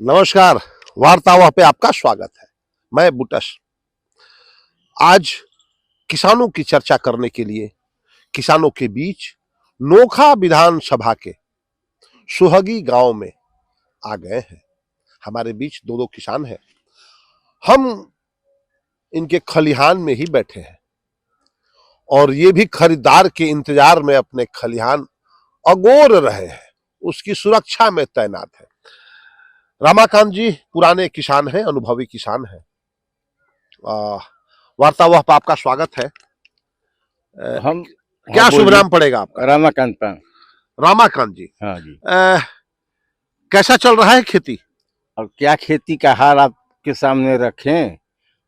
नमस्कार। वार्तावाह पे आपका स्वागत है। मैं बुटस। आज किसानों की चर्चा करने के लिए किसानों के बीच नोखा विधानसभा के सुहगी गांव में आ गए हैं। हमारे बीच दो किसान हैं। हम इनके खलिहान में ही बैठे हैं और ये भी खरीदार के इंतजार में अपने खलिहान अगोर रहे हैं, उसकी सुरक्षा में तैनात है। रामाकांत जी पुराने किसान हैं, अनुभवी किसान हैं। वार्तावाह पर आपका स्वागत है। हम क्या शुभ नाम पड़ेगा आपका? रामाकांत। रामाकांत जी। हाँ जी। कैसा चल रहा है खेती? और क्या खेती का हाल आपके सामने रखें।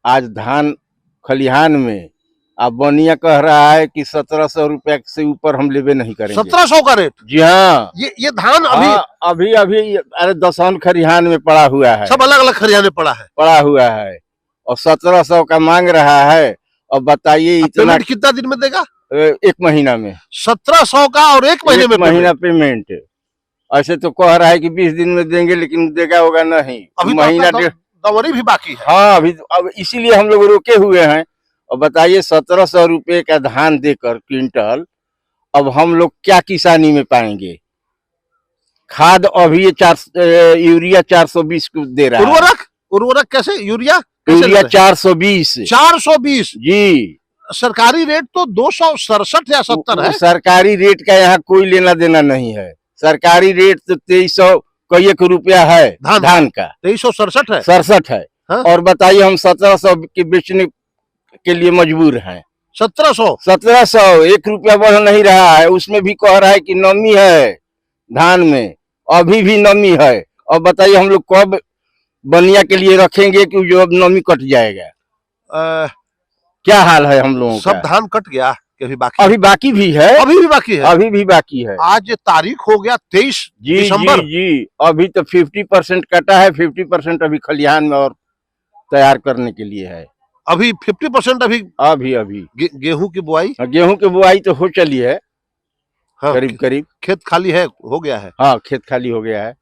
आज धान खलिहान में अब बनिया कह रहा है कि 1700 रुपया से ऊपर हम लेवे नहीं करेंगे। 1700 का रेट? जी हाँ। ये धान अभी? हाँ, अभी अरे 10 खलिहान में पड़ा हुआ है। सब अलग अलग खलिहान में पड़ा हुआ है और 1700 का मांग रहा है। और बताइए इतना कितना दिन में देगा? 1 महीना में 1700 का और 1 महीने में महीना पेमेंट। ऐसे तो कह रहा है कि 20 दिन में देंगे, लेकिन देगा होगा नहीं। अभी महीना दवरी भी बाकी है। हाँ, अभी अब इसीलिए हम लोग रुके हुए हैं। और बताइए 1700 रुपये का धान देकर क्विंटल अब हम लोग क्या किसानी में पाएंगे। खाद अभी यूरिया 420 को दे रहा है। उर्वरक कैसे? यूरिया 420 जी। सरकारी रेट तो 267 या 70 है। सरकारी रेट का यहाँ कोई लेना देना नहीं है। सरकारी रेट तो 2300 रुपया है धान का। 2367 है। 67 है। हाँ? और बताइए हम 1700 के बेचने के लिए मजबूर हैं। 1700 1 रुपया बढ़ नहीं रहा है। उसमें भी कह रहा है कि नमी है धान में, अभी भी नमी है। और बताइए हम लोग कब बनिया के लिए रखेंगे कि जो अब नमी कट जाएगा। क्या हाल है हम लोगों का। सब धान कट गया कि अभी बाकी? अभी बाकी भी है। अभी भी बाकी है। आज तारीख हो गया 23 दिसंबर। जी। अभी तो 50% कटा है, 50% अभी खलिहान में और तैयार करने के लिए है। अभी 50% अभी गेहूं की बुआई? गेहूं की बुआई तो हो चली है। हाँ, करीब खेत खाली है, हो गया है। हाँ, खेत खाली हो गया है।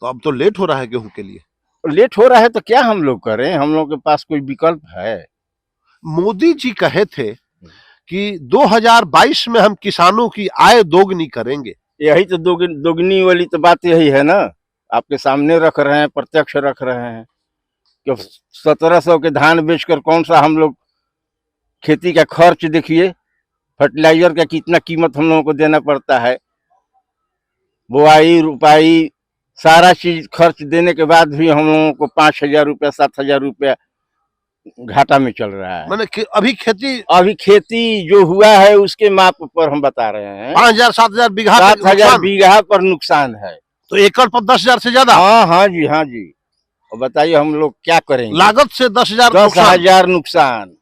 तो अब तो लेट हो रहा है गेहूं के लिए। लेट हो रहा है तो क्या हम लोग करें, हम लोग के पास कोई विकल्प है? मोदी जी कहे थे कि 2022 में हम किसानों की आय दोगुनी करेंगे। यही तो दोगुनी वाली तो बात यही है ना। आपके सामने रख रहे हैं, प्रत्यक्ष रख रहे हैं कि 1700 के धान बेचकर कौन सा हम लोग खेती का खर्च देखिए, फर्टिलाइजर का कितना कीमत हम लोगों को देना पड़ता है। बुआई रुपाई सारा चीज खर्च देने के बाद भी हम लोगों को 5000 रुपया 7000 रुपया घाटा में चल रहा है। मैंने अभी खेती जो हुआ है उसके माप पर हम बता रहे हैं। 5000 7000 बीघा 7000 बीघा पर नुकसान है। तो एकड़ पर 10,000 से ज्यादा? हाँ जी। और बताइए हम लोग क्या करेंगे। लागत से 10,000 नुकसान,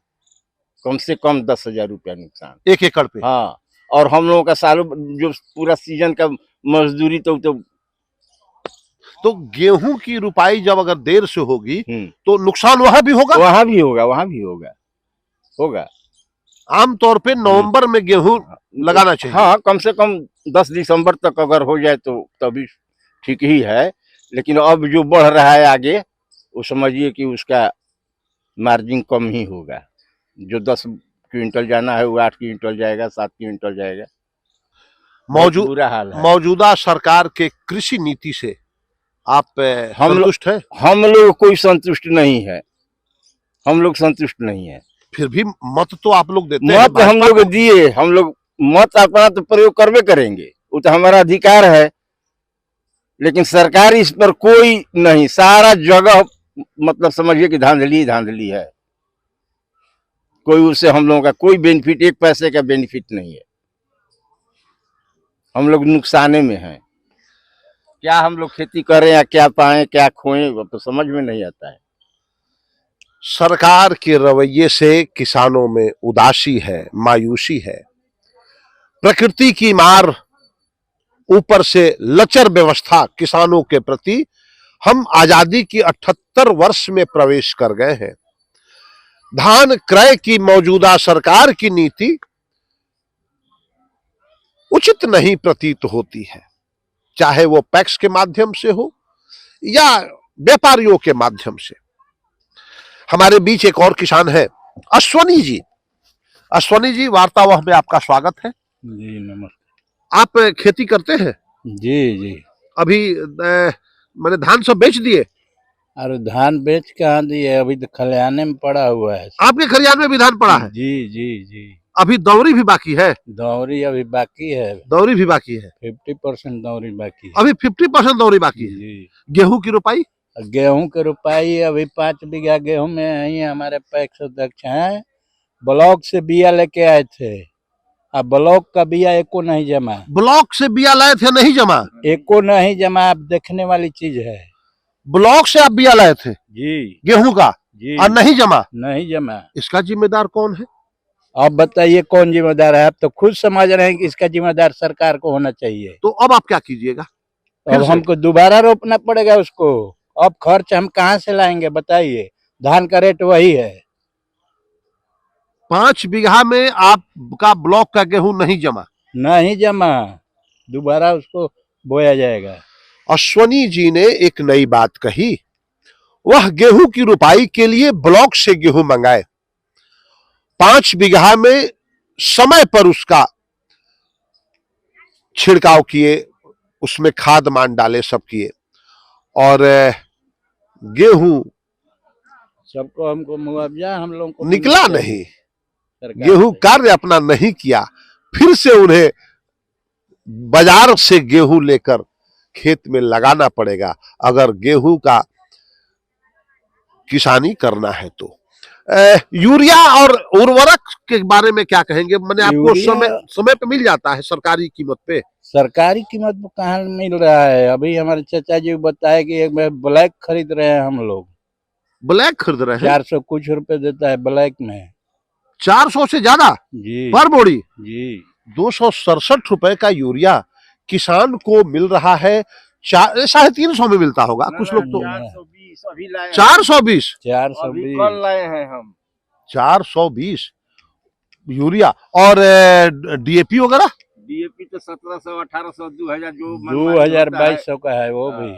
कम से कम 10,000 रुपया नुकसान 1 एकड़ पे। हाँ, और हम लोगों का सालों जो पूरा सीजन का मजदूरी तो गेहूं की रुपाई जब अगर देर से होगी तो नुकसान वहां भी होगा। आमतौर पे नवंबर में गेहूं लगाना चाहिए। हाँ, कम से कम 10 दिसंबर तक अगर हो जाए तो तभी ठीक ही है। लेकिन अब जो बढ़ रहा है आगे, वो समझिए कि उसका मार्जिन कम ही होगा। जो 10 क्विंटल जाना है वो 8 क्विंटल जाएगा, 7 क्विंटल जाएगा। बुरा हाल है। मौजूदा सरकार के कृषि नीति से आप संतुष्ट हैं? हम लोग कोई संतुष्ट नहीं है। हम लोग संतुष्ट नहीं है। फिर भी मत तो आप लोग देते हैं। मत हम लोग दिए, हम लोग मत अपना तो प्रयोग करवे करेंगे, वो तो हमारा अधिकार है। लेकिन सरकार इस पर कोई नहीं, सारा जगह मतलब समझिए कि धांधली है। कोई उससे हम लोगों का कोई बेनिफिट, 1 पैसे का बेनिफिट नहीं है। हम लोग नुकसाने में हैं। क्या हम लोग खेती करें या क्या पाएं क्या खोएं, वो तो समझ में नहीं आता है। सरकार के रवैये से किसानों में उदासी है, मायूसी है। प्रकृति की मार, ऊपर से लचर व्यवस्था किसानों के प्रति। हम आजादी की 78 वर्ष में प्रवेश कर गए हैं। धान क्रय की मौजूदा सरकार की नीति उचित नहीं प्रतीत होती है, चाहे वो पैक्स के माध्यम से हो या व्यापारियों के माध्यम से। हमारे बीच एक और किसान है, अश्वनी जी। अश्वनी जी, वार्तावाह में आपका स्वागत है। जी नमस्ते। आप खेती करते हैं? जी जी। अभी मैंने धान सब बेच दिए? अरे धान बेच कहाँ दिए, अभी तो खलिहाने में पड़ा हुआ है। आपके खलिहान में भी धान पड़ा है? जी जी जी। अभी दौरी भी बाकी है? दौरी अभी बाकी है, दौरी भी बाकी है, 50% दौरी बाकी है। अभी 50% दौरी बाकी है। जी। गेहूं की रोपाई? गेहूं के रुपाई अभी 5 बीघा गेहूं में यही हमारे पैक्स अध्यक्ष हैं, ब्लॉक से बिया लेके आए थे। अब ब्लॉक का बिया एको नहीं जमा। ब्लॉक से बिया लाए थे, नहीं जमा? एको नहीं जमा। अब देखने वाली चीज है। ब्लॉक से आप बिया लाए थे जी गेहूं का जी। और नहीं जमा? नहीं जमा। इसका जिम्मेदार कौन है? आप बताइए कौन जिम्मेदार है? आप तो खुद समझ रहे हैं कि इसका जिम्मेदार सरकार को होना चाहिए। तो अब आप क्या कीजिएगा? अब हमको दोबारा रोपना पड़ेगा उसको। अब खर्च हम कहाँ से लाएंगे बताइए? धान का रेट वही है। 5 बीघा में आपका ब्लॉक का गेहूं नहीं जमा? नहीं जमा, दोबारा उसको बोया जाएगा। अश्वनी जी ने एक नई बात कही, वह गेहूं की रुपाई के लिए ब्लॉक से गेहूं मंगाए, 5 बीघा में समय पर उसका छिड़काव किए, उसमें खाद मान डाले, सब किए, और गेहूं सबको हमको मुआवजा हम लोगों को निकला मिलना चाहिए नहीं। सरकार गेहूं से। कार्य अपना नहीं किया, फिर से उन्हें बाजार से गेहूं लेकर खेत में लगाना पड़ेगा अगर गेहूं का किसानी करना है तो। यूरिया और उर्वरक के बारे में क्या कहेंगे? मैंने आपको यूरिया- समय पे मिल जाता है सरकारी कीमत पे? सरकारी कीमत पर कहाँ मिल रहा है? अभी हमारे चाचा जी बताए कि एक बार ब्लैक खरीद रहे हैं हम लोग। ब्लैक खरीद रहे हैं? 400 कुछ रुपए देता है ब्लैक में। 400 से ज्यादा जी पर बोरी? जी। 267 रुपए का यूरिया किसान को मिल रहा है, 350 में मिलता होगा कुछ लोग तो। 420 अभी लाए हैं। 420? अभी 420 कल लाए हैं हम। 420 यूरिया और डीएपी वगैरह? डीएपी तो 1700 1800 2000 जो 2200 का है वो भी।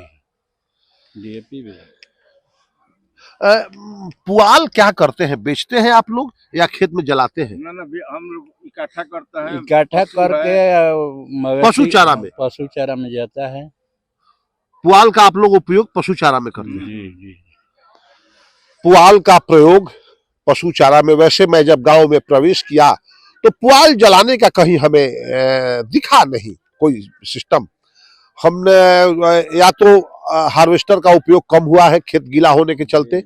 डीएपी भी। पुआल क्या करते हैं? बेचते हैं आप लोग या खेत में जलाते हैं? ना हम लोग इकट्ठा करते हैं, इकट्ठा पशु है। करके पशु चारा में? पशु चारा में जाता है। पुआल का आप लोग उपयोग पशु चारा में करते हैं? जी जी। पुआल का प्रयोग पशु चारा में, वैसे मैं जब गांव में प्रवेश किया तो पुआल जलाने का कहीं हमें दिखा नहीं कोई सिस्टम। हमने या तो हार्वेस्टर का उपयोग कम हुआ है खेत गीला होने के चलते,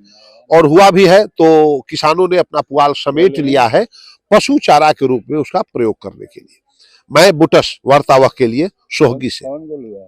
और हुआ भी है तो किसानों ने अपना पुआल समेट लिया है पशु चारा के रूप में उसका प्रयोग करने के लिए। मैं बुटस वार्तावाह के लिए सोहगी से। कौन बोलूँगा?